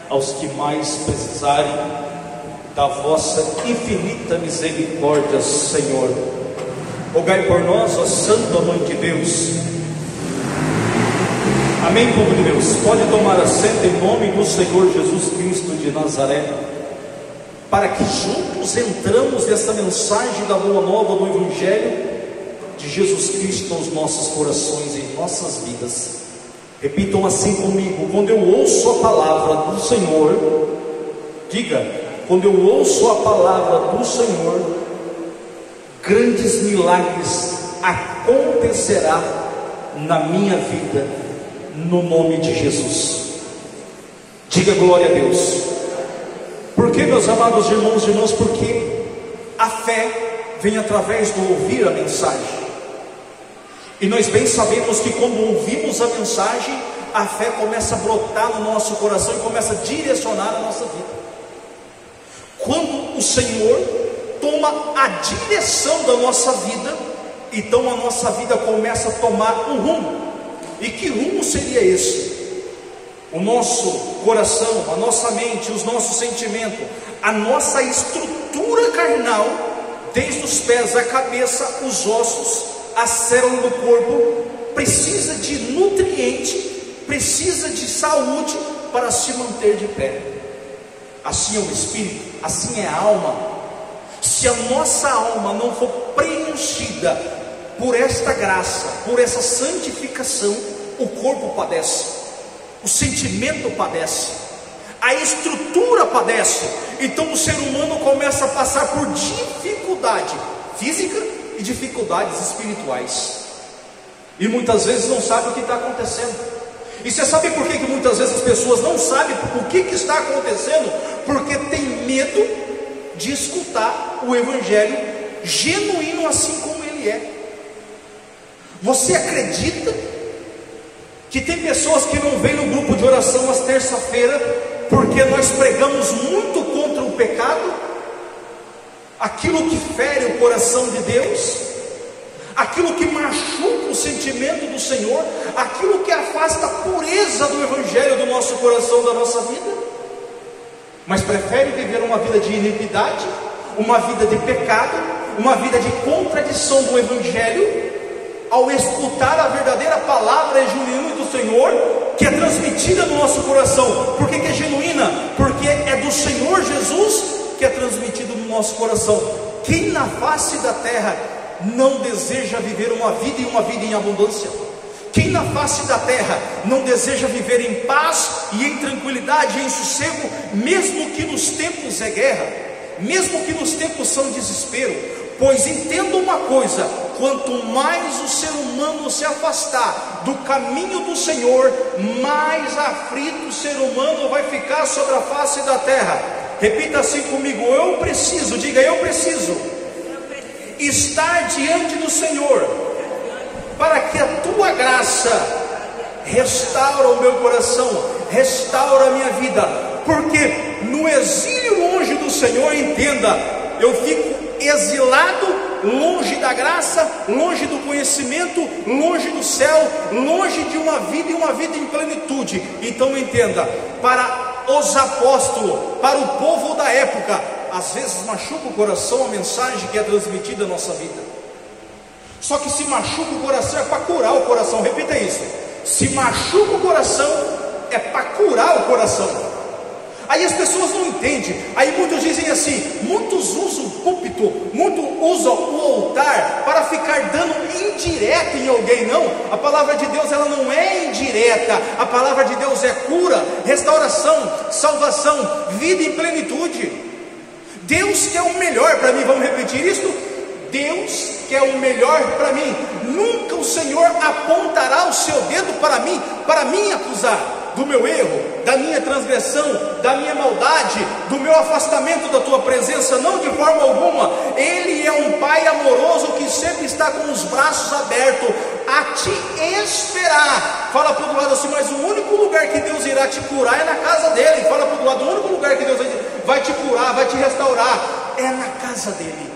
aos que mais precisarem da vossa infinita misericórdia, Senhor. Rogai por nós, ó Santa Mãe de Deus. Amém, povo de Deus. Pode tomar assento em nome do Senhor Jesus Cristo de Nazaré, para que juntos entramos nessa mensagem da boa nova do Evangelho de Jesus Cristo aos nossos corações e em nossas vidas. Repitam assim comigo: quando eu ouço a palavra do Senhor, diga, quando eu ouço a palavra do Senhor, grandes milagres acontecerá na minha vida, no nome de Jesus. Diga glória a Deus. Por que, meus amados irmãos e irmãs? Porque a fé vem através do ouvir a mensagem. E nós bem sabemos que quando ouvimos a mensagem, a fé começa a brotar no nosso coração e começa a direcionar a nossa vida. Quando o Senhor toma a direção da nossa vida, então a nossa vida começa a tomar um rumo. E que rumo seria esse? O nosso coração, a nossa mente, os nossos sentimentos, a nossa estrutura carnal, desde os pés à cabeça, os ossos, a célula do corpo, precisa de nutriente, precisa de saúde para se manter de pé. Assim é o espírito, assim é a alma. Se a nossa alma não for preenchida por esta graça, por essa santificação, o corpo padece, o sentimento padece, a estrutura padece. Então o ser humano começa a passar por dificuldade física e dificuldades espirituais, e muitas vezes não sabe o que está acontecendo. E você sabe por que muitas vezes as pessoas não sabem o que está acontecendo? Porque tem medo de escutar o Evangelho genuíno assim como ele é. Você acredita que tem pessoas que não vêm no grupo de oração às terça-feira porque nós pregamos muito contra o pecado, aquilo que fere o coração de Deus, aquilo que machuca o sentimento do Senhor, aquilo que afasta a pureza do Evangelho do nosso coração, da nossa vida, mas prefere viver uma vida de iniquidade, uma vida de pecado, uma vida de contradição do Evangelho, ao escutar a verdadeira palavra genuína do Senhor, que é transmitida no nosso coração. Por que é genuína? Porque é do Senhor Jesus que é transmitido no nosso coração. Quem na face da terra não deseja viver uma vida e uma vida em abundância? Quem na face da terra não deseja viver em paz e em tranquilidade e em sossego, mesmo que nos tempos é guerra, mesmo que nos tempos são desespero? Pois entenda uma coisa: quanto mais o ser humano se afastar do caminho do Senhor, mais aflito o ser humano vai ficar sobre a face da terra. Repita assim comigo: eu preciso, diga, eu preciso estar diante do Senhor, para que a tua graça restaure o meu coração, restaure a minha vida. Porque no exílio longe do Senhor, entenda, eu fico exilado, longe da graça, longe do conhecimento, longe do céu, longe de uma vida e uma vida em plenitude. Então entenda, para os apóstolos, para o povo da época, às vezes machuca o coração a mensagem que é transmitida na nossa vida. Só que se machuca o coração é para curar o coração. Repita isso: se machuca o coração é para curar o coração. Aí as pessoas não entendem. Aí muitos dizem assim, muitos usam o púlpito, muitos usam o altar para ficar dando indireta em alguém. Não, a palavra de Deus ela não é indireta. A palavra de Deus é cura, restauração, salvação, vida em plenitude. Deus quer o melhor para mim. Vamos repetir isso? Deus quer o melhor para mim. Nunca o Senhor apontará o seu dedo para mim acusar do meu erro, da minha transgressão, da minha maldade, do meu afastamento da tua presença. Não, de forma alguma. Ele é um Pai amoroso que sempre está com os braços abertos a te esperar. Fala para o lado assim: mas o único lugar que Deus irá te curar é na casa dele. Fala para o lado: o único lugar que Deus vai te curar, vai te restaurar, é na casa dele.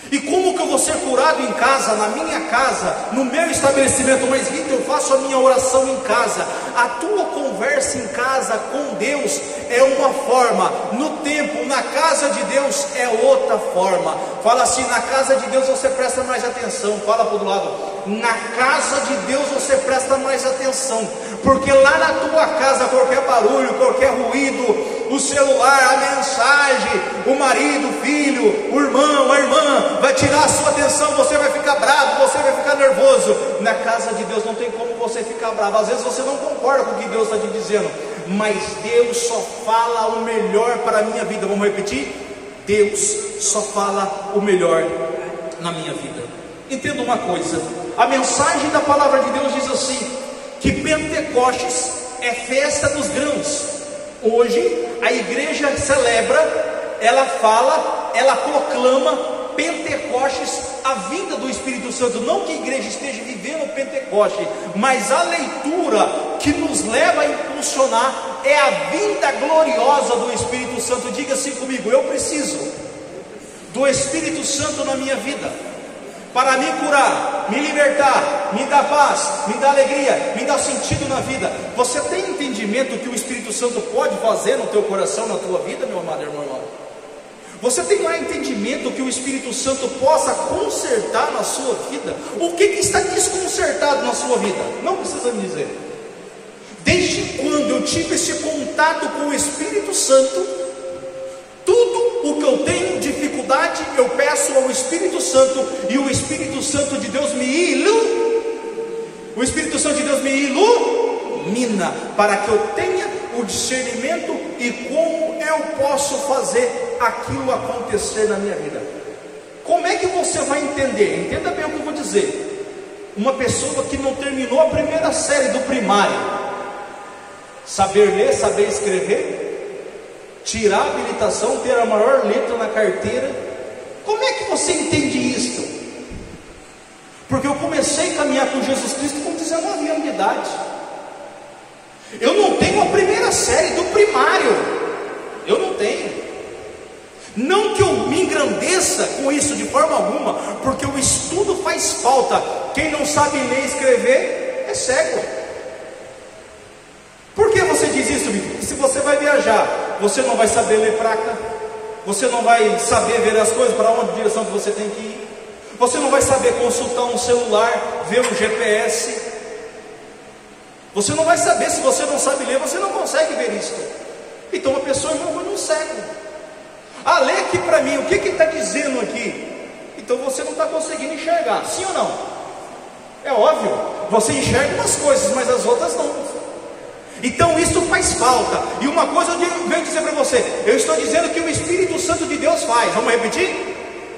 E como que eu vou ser curado em casa, na minha casa, no meu estabelecimento? Mas Vitor, eu faço a minha oração em casa. A tua conversa em casa com Deus é uma forma, no templo, na casa de Deus é outra forma. Fala assim: na casa de Deus você presta mais atenção. Fala para o outro lado: na casa de Deus você presta mais atenção, porque lá na tua casa qualquer barulho, qualquer ruído, o celular, a mensagem, o marido, o filho, o irmão, a irmã, vai tirar a sua atenção, você vai ficar bravo, você vai ficar nervoso. Na casa de Deus não tem como você ficar bravo. Às vezes você não concorda com o que Deus está te dizendo, mas Deus só fala o melhor para a minha vida. Vamos repetir? Deus só fala o melhor na minha vida. Entenda uma coisa: a mensagem da palavra de Deus diz assim, que Pentecostes é festa dos grãos. Hoje a igreja celebra, ela fala, ela proclama Pentecostes, a vinda do Espírito Santo. Não que a igreja esteja vivendo Pentecostes, mas a leitura que nos leva a impulsionar é a vinda gloriosa do Espírito Santo. Diga assim comigo: eu preciso do Espírito Santo na minha vida, para me curar, me libertar, me dar paz, me dar alegria, me dar sentido na vida. Você tem entendimento que o Espírito Santo pode fazer no teu coração, na tua vida, meu amado irmão? Você tem lá entendimento que o Espírito Santo possa consertar na sua vida? O que está desconcertado na sua vida? Não precisa me dizer. Desde quando eu tive esse contato com o Espírito Santo, tudo o que eu tenho dificuldade, eu peço ao Espírito Santo, e o Espírito Santo de Deus me ilumina, para que eu tenha o discernimento e como eu posso fazer aquilo acontecer na minha vida. Como é que você vai entender? Entenda bem o que eu vou dizer. Uma pessoa que não terminou a primeira série do primário, saber ler, saber escrever, tirar a habilitação, ter a maior letra na carteira, como é que você entende isso? Porque eu comecei a caminhar com Jesus Cristo com 19 anos de idade. Eu não tenho a primeira série do primário, eu não tenho. Não que eu me engrandeça com isso de forma alguma, porque o estudo faz falta. Quem não sabe ler e escrever é cego. Por que você diz isso, Vitor? Porque se você vai viajar, você não vai saber ler placa, você não vai saber ver as coisas, para onde direção que você tem que ir, você não vai saber consultar um celular, ver um GPS, você não vai saber. Se você não sabe ler, você não consegue ver isso. Então a pessoa não é um cego. Ah, lê aqui para mim, o que está dizendo aqui? Então você não está conseguindo enxergar, sim ou não? É óbvio, você enxerga umas coisas, mas as outras não. Então isso faz falta. E uma coisa eu venho dizer para você, eu estou dizendo que o Espírito Santo de Deus faz. Vamos repetir?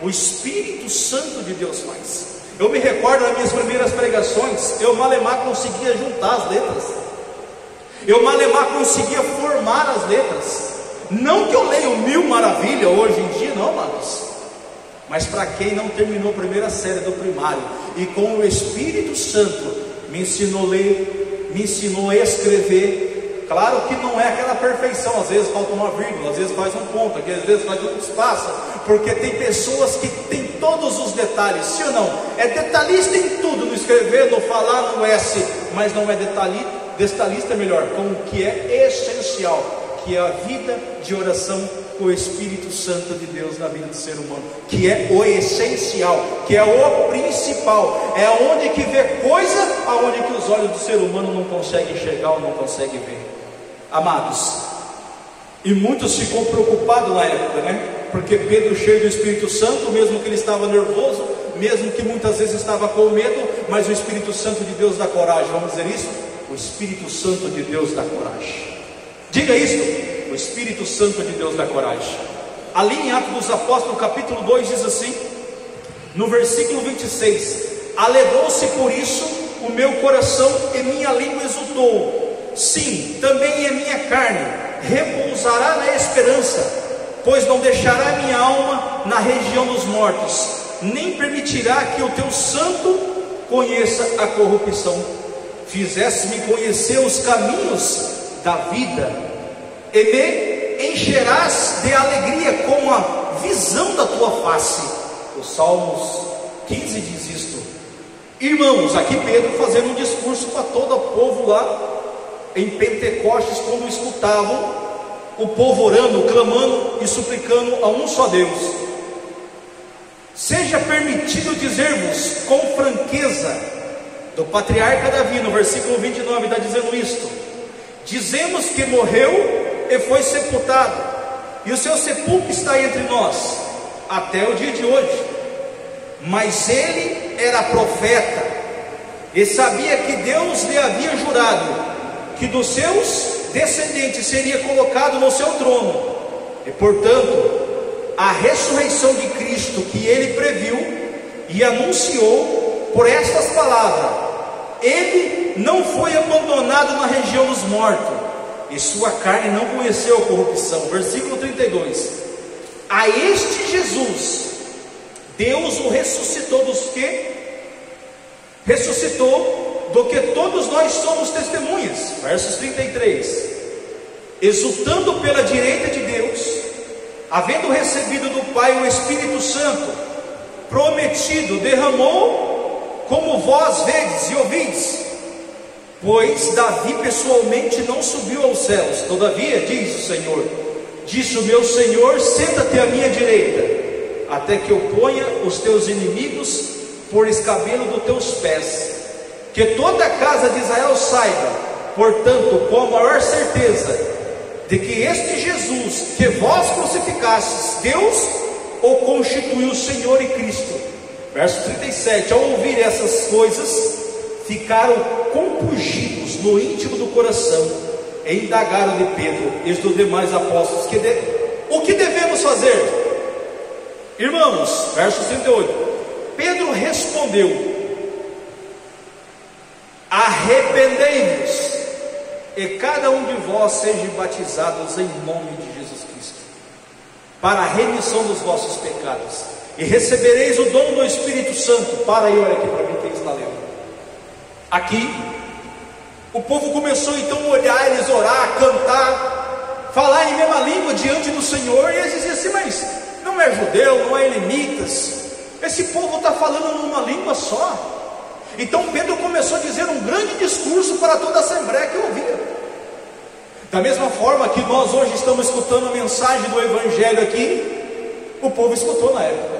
O Espírito Santo de Deus faz. Eu me recordo das minhas primeiras pregações, eu malemar conseguia juntar as letras, eu malemar conseguia formar as letras. Não que eu leio mil maravilhas hoje em dia, não, amados, mas para quem não terminou a primeira série do primário, e com o Espírito Santo me ensinou a ler, me ensinou a escrever. Claro que não é aquela perfeição, às vezes falta uma vírgula, às vezes faz um ponto, às vezes faz um espaço, porque tem pessoas que têm todos os detalhes, sim ou não? É detalhista em tudo, no escrever, no falar, no S, mas não é detalhista, melhor, com o que é essencial, que é a vida de oração com o Espírito Santo de Deus na vida do ser humano, que é o essencial, que é o principal, é onde que vê coisa, aonde que os olhos do ser humano não conseguem enxergar ou não conseguem ver. Amados, e muitos ficou preocupados na época, né? Porque Pedro, cheio do Espírito Santo, mesmo que ele estava nervoso, mesmo que muitas vezes estava com medo, mas o Espírito Santo de Deus dá coragem. Vamos dizer isso? O Espírito Santo de Deus dá coragem. Diga isso: o Espírito Santo de Deus dá coragem. Ali em Atos dos Apóstolos, capítulo 2, diz assim, no versículo 26: alegrou-se por isso o meu coração e minha língua exultou. Sim, também a minha carne repousará na esperança, pois não deixará minha alma na região dos mortos, nem permitirá que o teu santo conheça a corrupção. Fizeste-me conhecer os caminhos da vida, e me encherás de alegria com a visão da tua face. Os Salmos 15 diz isto. Irmãos, aqui Pedro fazendo um discurso para todo o povo lá em Pentecostes, quando escutavam o povo orando, clamando e suplicando a um só Deus. Seja permitido dizermos com franqueza, do patriarca Davi, no versículo 29 está dizendo isto: dizemos que morreu e foi sepultado, e o seu sepulcro está entre nós até o dia de hoje. Mas ele era profeta e sabia que Deus lhe havia jurado que dos seus descendentes seria colocado no seu trono, e portanto a ressurreição de Cristo que ele previu e anunciou por estas palavras: ele não foi abandonado na região dos mortos, e sua carne não conheceu a corrupção. Versículo 32: a este Jesus Deus o ressuscitou dos que? Ressuscitou do que todos nós somos testemunhas. Versos 33: exultando pela direita de Deus, havendo recebido do Pai o Espírito Santo prometido, derramou, como vós vedes e ouvis. Pois Davi pessoalmente não subiu aos céus, todavia, diz o Senhor, disse o meu Senhor: senta-te à minha direita, até que eu ponha os teus inimigos por escabelo dos teus pés. Que toda a casa de Israel saiba, portanto, com a maior certeza, de que este Jesus que vós crucificastes, Deus o constituiu Senhor e Cristo. Verso 37: ao ouvir essas coisas, ficaram compungidos no íntimo do coração, e indagaram de Pedro e dos demais apóstolos: o que devemos fazer? Irmãos, verso 38, Pedro respondeu: arrependei-vos, e cada um de vós seja batizados em nome de Jesus Cristo, para a remissão dos vossos pecados, e recebereis o dom do Espírito Santo. Para aí, olha aqui para mim quem está lendo. Aqui, o povo começou então a olhar, eles orar, cantar, falar em mesma língua diante do Senhor, e eles diziam assim: mas não é judeu, não é elemitas, esse povo está falando numa língua só. Então Pedro começou a dizer um grande discurso para toda a assembleia que ouvia. Da mesma forma que nós hoje estamos escutando a mensagem do Evangelho aqui, o povo escutou na época.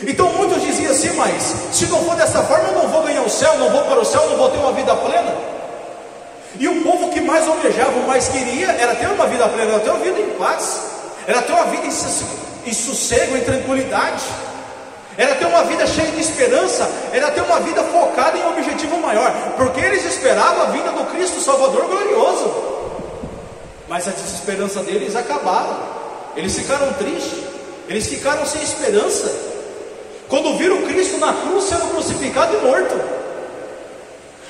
Então muitos diziam assim: mas se não for dessa forma, eu não vou ganhar o céu, não vou para o céu, não vou ter uma vida plena. E o povo que mais almejava, mais queria, era ter uma vida plena, era ter uma vida em paz, era ter uma vida em sossego, em tranquilidade, era ter uma vida cheia de esperança, era ter uma vida focada em um objetivo maior, porque eles esperavam a vinda do Cristo Salvador glorioso. Mas a desesperança deles acabaram, eles ficaram tristes, eles ficaram sem esperança, quando viram Cristo na cruz sendo crucificado e morto.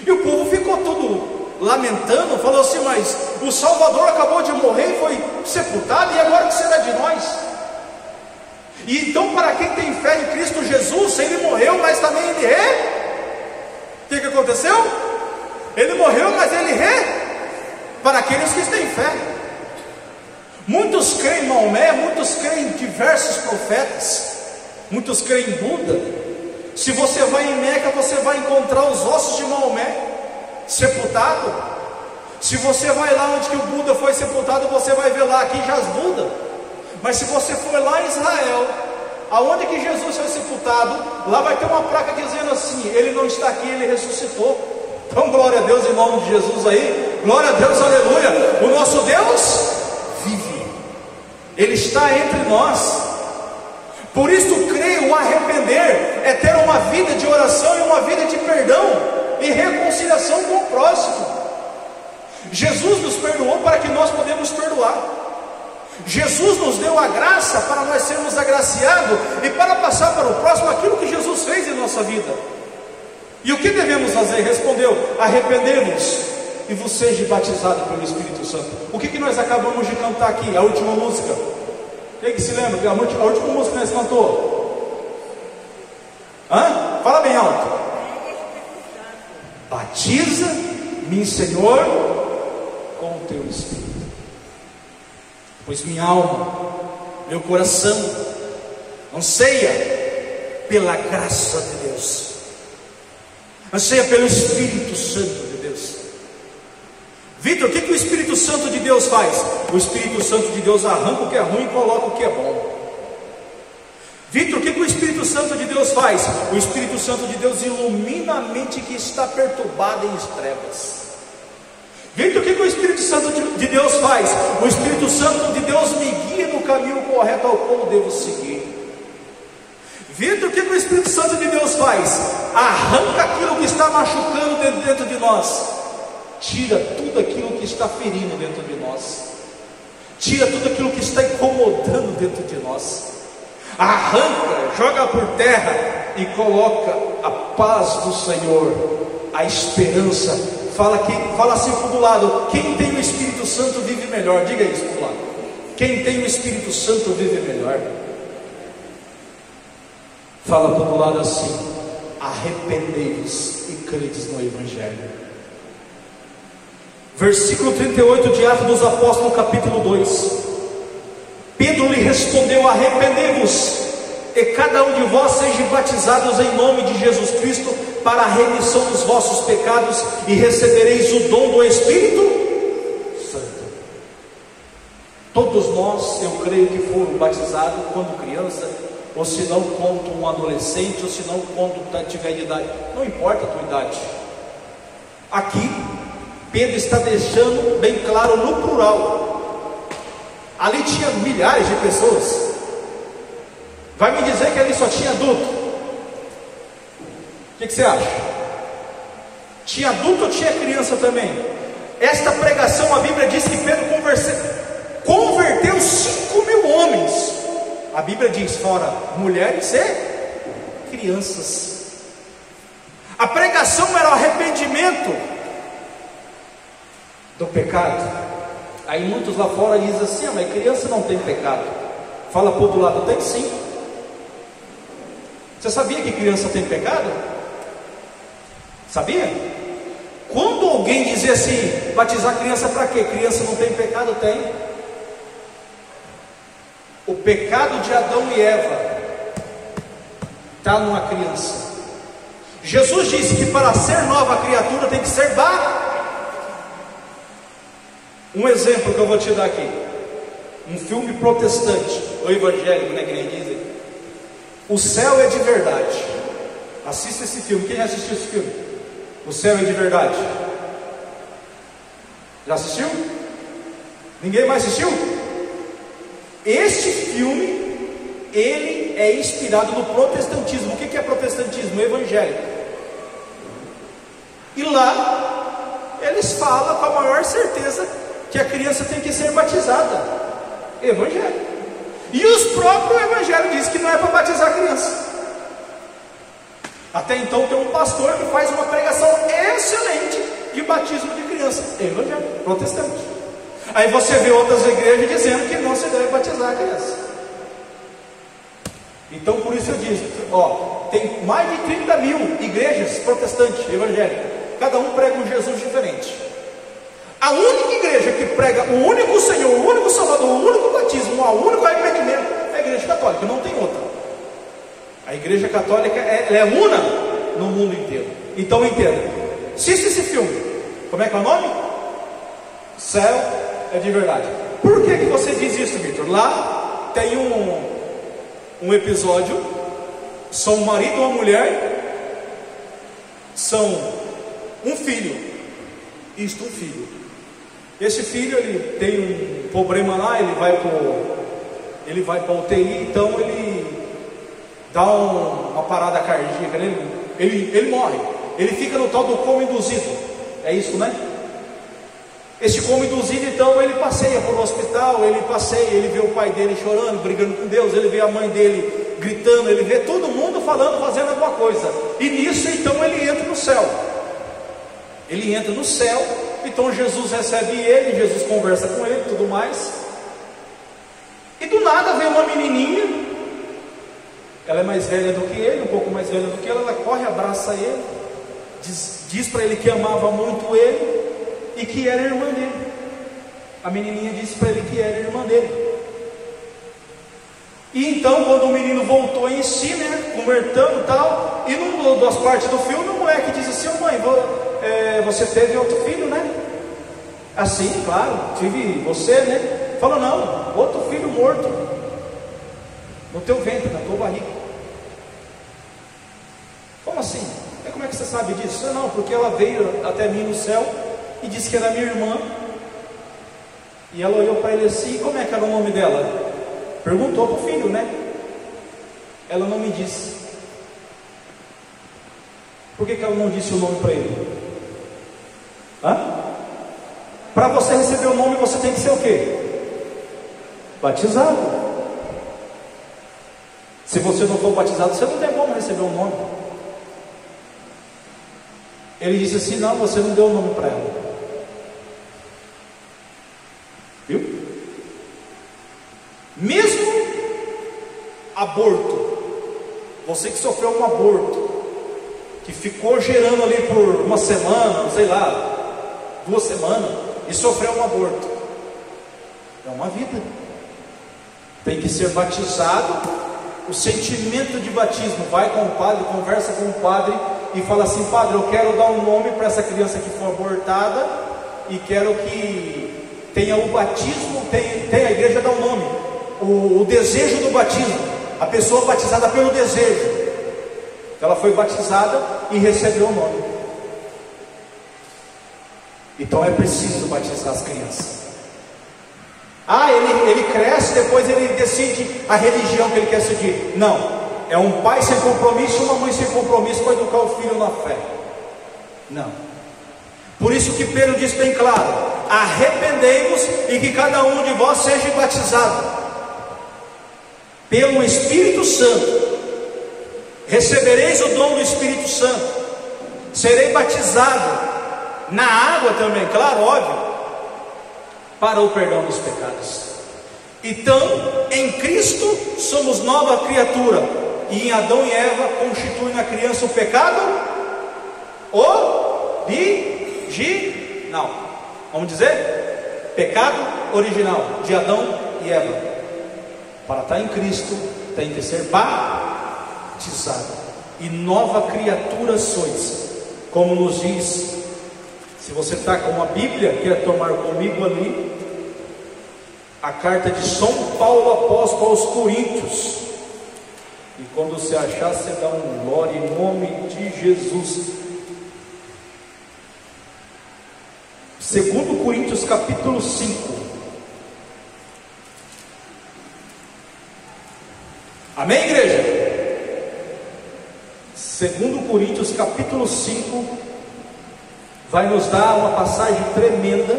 E o povo ficou todo lamentando, falou assim: mas o Salvador acabou de morrer, foi sepultado, e agora o que será de nós? E então, para quem tem fé em Cristo Jesus, ele morreu, mas também ele o que aconteceu? Ele morreu, mas ele para aqueles que têm fé. Muitos creem em Maomé, muitos creem em diversos profetas, muitos creem em Buda. Se você vai em Meca, você vai encontrar os ossos de Maomé sepultado. Se você vai lá onde que o Buda foi sepultado, você vai ver lá, aqui jaz Buda. Mas se você for lá em Israel, aonde que Jesus foi sepultado, lá vai ter uma placa dizendo assim: ele não está aqui, ele ressuscitou. Então glória a Deus em nome de Jesus aí, glória a Deus, aleluia. O nosso Deus vive, ele está entre nós. Por isso creio, o arrepender é ter uma vida de oração e uma vida de perdão e reconciliação com o próximo. Jesus nos perdoou para que nós podemos perdoar. Jesus nos deu a graça para nós sermos agraciados e para passar para o próximo aquilo que Jesus fez em nossa vida. E o que devemos fazer? Respondeu: arrependemos e vos seja batizado pelo Espírito Santo. O que nós acabamos de cantar aqui, a última música? Quem que se lembra? A última música que nós cantou? Fala bem alto. Batiza-me, Senhor, com o teu Espírito, pois minha alma, meu coração anseia pela graça de Deus, anseia pelo Espírito Santo de Deus. Vitor, o que o Espírito Santo de Deus faz? O Espírito Santo de Deus arranca o que é ruim e coloca o que é bom. Vitor, o que o Espírito Santo de Deus faz? O Espírito Santo de Deus ilumina a mente que está perturbada em trevas. Vitor, o que o Espírito Santo de Deus faz? O Espírito Santo de Deus me guia no caminho correto ao qual devo seguir. Vitor, o que o Espírito Santo de Deus faz? Arranca aquilo que está machucando dentro de nós, tira tudo aquilo que está ferindo dentro de nós, tira tudo aquilo que está incomodando dentro de nós, arranca, joga por terra e coloca a paz do Senhor, a esperança. Fala assim do lado: quem tem o Espírito Santo vive melhor. Diga isso do lado: quem tem o Espírito Santo vive melhor. Fala do lado assim: arrependei-vos e credes no Evangelho. Versículo 38 de Atos dos Apóstolos, capítulo 2. Pedro lhe respondeu: arrependei-vos e cada um de vós seja batizados em nome de Jesus Cristo para a remissão dos vossos pecados, e recebereis o dom do Espírito Santo. Todos nós, eu creio que foram batizados quando criança, ou se não quando um adolescente, ou se não quando tiver de idade, não importa a tua idade. Aqui Pedro está deixando bem claro no plural. Ali tinha milhares de pessoas. Vai me dizer que ali só tinha adulto? O que você acha? Tinha adulto ou tinha criança também? Esta pregação, a Bíblia diz que Pedro converteu 5.000 homens. A Bíblia diz: fora mulheres e crianças. A pregação era o arrependimento do pecado. Aí muitos lá fora dizem assim: mas criança não tem pecado. Fala para o outro lado: tem sim. Você sabia que criança tem pecado? Sabia? Quando alguém dizia assim: batizar criança para quê? Criança não tem pecado? Tem. O pecado de Adão e Eva está numa criança. Jesus disse que para ser nova criatura tem que ser Um exemplo que eu vou te dar aqui: um filme protestante, ou evangélico, né, que nem dizem. O Céu é de Verdade. Assista esse filme. Quem já assistiu esse filme? O Céu é de Verdade. Já assistiu? Ninguém mais assistiu? Este filme, ele é inspirado no protestantismo. O que é protestantismo? O evangélico. E lá eles falam com a maior certeza que a criança tem que ser batizada. Evangelho. E os próprios evangelhos dizem que não é para batizar a criança. Até então tem um pastor que faz uma pregação excelente de batismo de criança. Evangelho, protestante. Aí você vê outras igrejas dizendo que não se deve batizar a criança. Então por isso eu disse, tem mais de 30.000 igrejas protestantes, evangélicas. Cada um prega um Jesus diferente. A única igreja que prega o único Senhor, o único Salvador, o único batismo, o único arrependimento é a igreja católica, não tem outra. A igreja católica é una no mundo inteiro. Então entenda, assista esse filme. Como é que é o nome? Céu é de Verdade. Por que você diz isso, Vitor? Lá tem um episódio. São um marido e uma mulher. São um filho. Um filho. Esse filho, ele tem um problema lá. Ele vai para UTI. Então ele dá uma parada cardíaca nele. Ele morre. Ele fica no tal do coma induzido. É isso, né? Esse coma induzido, então, ele passeia por um hospital. Ele vê o pai dele chorando, brigando com Deus. Ele vê a mãe dele gritando. Ele vê todo mundo falando, fazendo alguma coisa. E nisso, então, ele entra no céu. Ele entra no céu. Então Jesus recebe ele, Jesus conversa com ele, tudo mais. E do nada vem uma menininha. Ela é mais velha do que ele, um pouco mais velha do que ele. Ela corre, abraça ele, diz para ele que amava muito ele e que era irmã dele. A menininha disse para ele que era irmã dele. E então, quando o menino voltou em si, né, convertendo e tal, e numa das partes do filme, o moleque diz assim: "Ô mãe, você teve outro filho, né?" "Assim, claro, tive você, né?" Falou: "Não, outro filho morto no teu ventre, na tua barriga." "Como assim? E como é que você sabe disso?" "Não, porque ela veio até mim no céu e disse que era minha irmã." E ela olhou para ele assim: "Como é que era o nome dela?" Perguntou para o filho, né? "Ela não me disse." "Por que ela não disse o nome para ele?" Para você receber o nome, você tem que ser o quê? Batizado. Se você não for batizado, você não tem como receber o nome. Ele disse assim: "Não, você não deu o nome para ela." Viu? Mesmo aborto, você que sofreu um aborto, que ficou gerando ali por uma semana, sei lá, 2 semanas, e sofreu um aborto, é uma vida, tem que ser batizado. O sentimento de batismo, vai com o padre, conversa com o padre e fala assim: "Padre, eu quero dar um nome para essa criança que foi abortada e quero que tenha o batismo, tem a igreja dar um nome." O desejo do batismo, a pessoa batizada pelo desejo, ela foi batizada e recebeu o nome. Então é preciso batizar as crianças. Ele cresce, depois ele decide a religião que ele quer seguir. Não, é um pai sem compromisso, uma mãe sem compromisso para educar o filho na fé. Não. Por isso que Pedro diz bem claro: "Arrependei-vos e que cada um de vós seja batizado pelo Espírito Santo." Recebereis o dom do Espírito Santo. Serei batizado na água também, claro, óbvio, para o perdão dos pecados. Então, em Cristo somos nova criatura, e em Adão e Eva constitui na criança o pecado original. Vamos dizer? Pecado original de Adão e Eva. Para estar em Cristo, tem que ser batizado, e nova criatura sois, como nos diz. Se você está com a Bíblia, quer tomar comigo ali, a carta de São Paulo apóstolo aos Coríntios, e quando você achar, você dá um glória em nome de Jesus. 2 Coríntios capítulo 5. Amém, igreja? 2 Coríntios capítulo 5 vai nos dar uma passagem tremenda,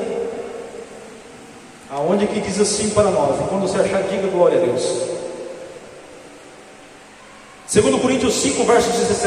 aonde que diz assim para nós, e quando você achar, diga glória a Deus. 2 Coríntios 5, verso 17.